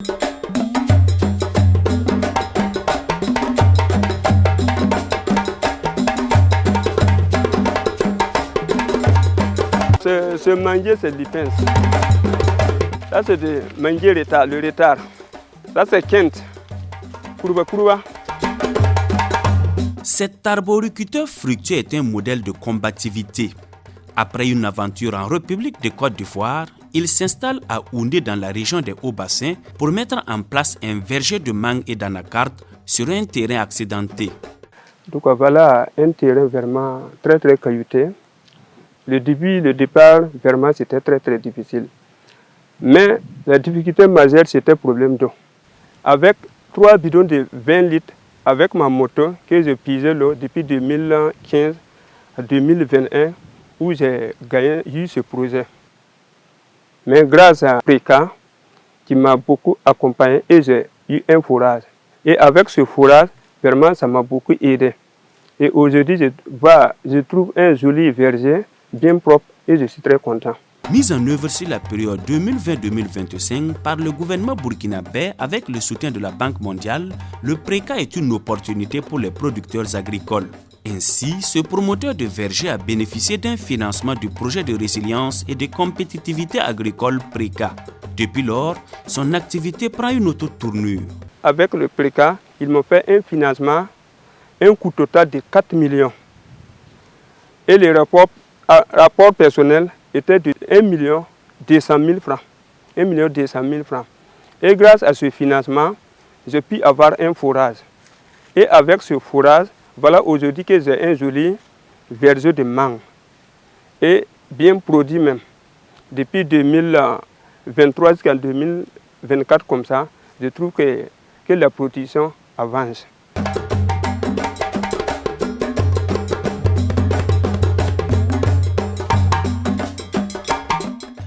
Ce manguier, c'est l'ipens. Ça, c'est de manguier retard, le retard. Ça, c'est Kent. Kourouba. Cet arboriculteur fructueux est un modèle de combativité. Après une aventure en République de Côte d'Ivoire, il s'installe à Oundé dans la région des Hauts-Bassins pour mettre en place un verger de mangue et d'anacarde sur un terrain accidenté. Donc voilà un terrain vraiment très caillouté. Le départ, vraiment, c'était très difficile. Mais la difficulté majeure, c'était le problème d'eau. Avec 3 bidons de 20 litres, avec ma moto, que je pisais l'eau depuis 2015 à 2021, où j'ai eu ce projet. Mais grâce à Préca, qui m'a beaucoup accompagné, et j'ai eu un fourrage. Et avec ce fourrage, vraiment, ça m'a beaucoup aidé. Et aujourd'hui, je trouve un joli verger, bien propre, et je suis très content. Mise en œuvre sur la période 2020-2025 par le gouvernement burkinabé avec le soutien de la Banque mondiale, le Préca est une opportunité pour les producteurs agricoles. Ainsi, ce promoteur de verger a bénéficié d'un financement du projet de résilience et de compétitivité agricole Préca. Depuis lors, son activité prend une autre tournure. Avec le Préca, ils m'ont fait un financement, un coût total de 4 millions. Et les rapports personnels était de 1 200 000 francs. 1 200 000 francs. Et grâce à ce financement, j'ai pu avoir un fourrage. Et avec ce fourrage, voilà aujourd'hui que j'ai un joli verger de mangue. Et bien produit même. Depuis 2023 jusqu'à 2024 comme ça, je trouve que la production avance.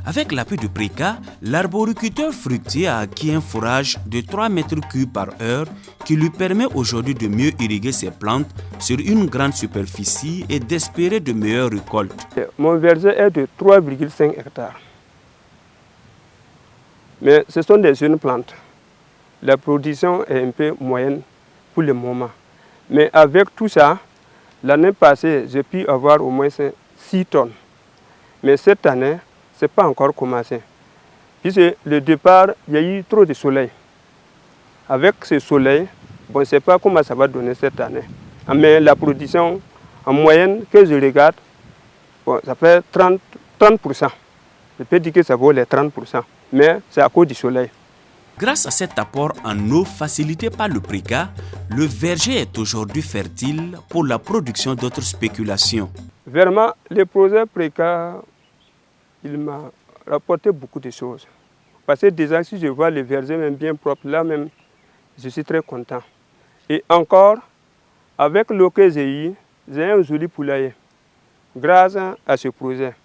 Avec l'appui du Préca, l'arboriculteur fruitier a acquis un fourrage de 3 mètres cubes par heure qui lui permet aujourd'hui de mieux irriguer ses plantes sur une grande superficie et d'espérer de meilleures récoltes. Mon verger est de 3,5 hectares. Mais ce sont des jeunes plantes. La production est un peu moyenne pour le moment. Mais avec tout ça, l'année passée, j'ai pu avoir au moins 6 tonnes. Mais cette année, ce n'est pas encore commencé. Puisque le départ, il y a eu trop de soleil. Avec ce soleil, bon, je ne sais pas comment ça va donner cette année. Mais la production, en moyenne, que je regarde, bon, ça fait 30%. Je peux dire que ça vaut les 30%. Mais c'est à cause du soleil. Grâce à cet apport en eau facilité par le Préca, le verger est aujourd'hui fertile pour la production d'autres spéculations. Vraiment, le projet Préca, il m'a rapporté beaucoup de choses. Parce que déjà, si je vois le verger même bien propre, là même, je suis très content. Et encore, avec l'eau que j'ai eue, j'ai un joli poulailler, grâce à ce projet.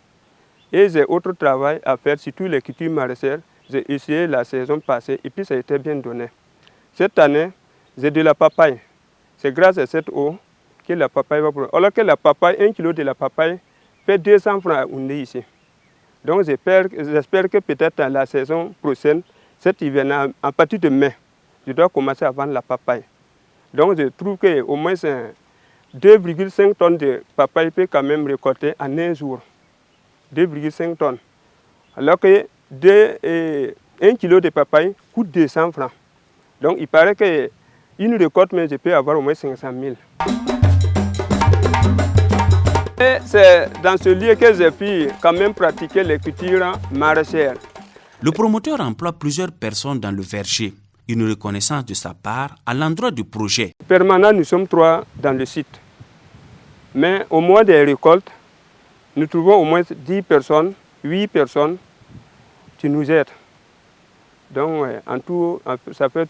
Et j'ai autre travail à faire, surtout les cultures maraîchères. J'ai essayé la saison passée et puis ça a été bien donné. Cette année, j'ai de la papaye. C'est grâce à cette eau que la papaye va produire. Alors que la papaye, 1 kilo de la papaye fait 200 francs à Oundé ici. Donc j'espère que peut-être à la saison prochaine, cet hiver, à partir de mai, je dois commencer à vendre la papaye. Donc je trouve qu'au moins 2,5 tonnes de papaye peut quand même récolter en un jour. 2,5 tonnes. Alors que 1 kilo de papaye coûte 200 francs. Donc il paraît qu'une récolte, mais je peux avoir au moins 500 000. C'est dans ce lieu que j'ai pu quand même pratiquer les cultures maraîchères. Le promoteur emploie plusieurs personnes dans le verger. Une reconnaissance de sa part à l'endroit du projet. Permanent, nous sommes 3 dans le site. Mais au mois des récoltes, nous trouvons au moins 10 personnes, 8 personnes qui nous aident. Donc en tout, ça fait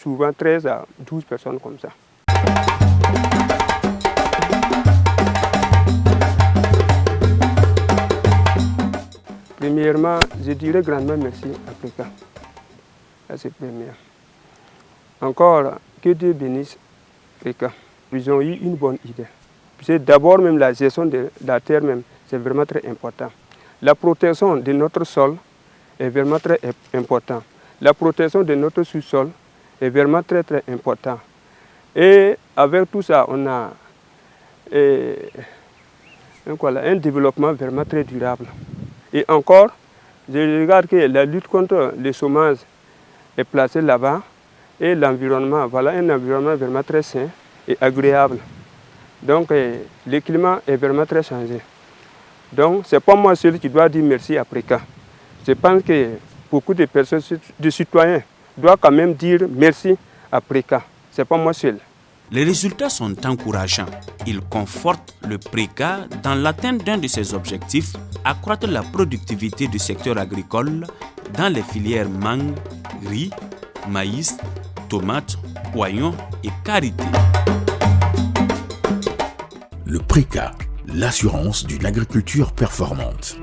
souvent 13 à 12 personnes comme ça. Premièrement, je dirais grandement merci à Préca. Ça c'est première. Encore, que Dieu bénisse Préca. Ils ont eu une bonne idée. D'abord même la gestion de la terre même, c'est vraiment très important. La protection de notre sol est vraiment très important. la protection de notre sous-sol est vraiment très très important. Et avec tout ça, on a un développement vraiment très durable. Et encore, je regarde que la lutte contre le chômage est placée là-bas et l'environnement, voilà un environnement vraiment très sain et agréable. Donc le climat est vraiment très changé. Donc ce n'est pas moi seul qui dois dire merci à Préca. Je pense que beaucoup de personnes, de citoyens, doivent quand même dire merci à Préca. Ce n'est pas moi seul. Les résultats sont encourageants. Ils confortent le Préca dans l'atteinte d'un de ses objectifs, accroître la productivité du secteur agricole dans les filières mangue, riz, maïs, tomates, oignons et karité. Le Préca, l'assurance d'une agriculture performante.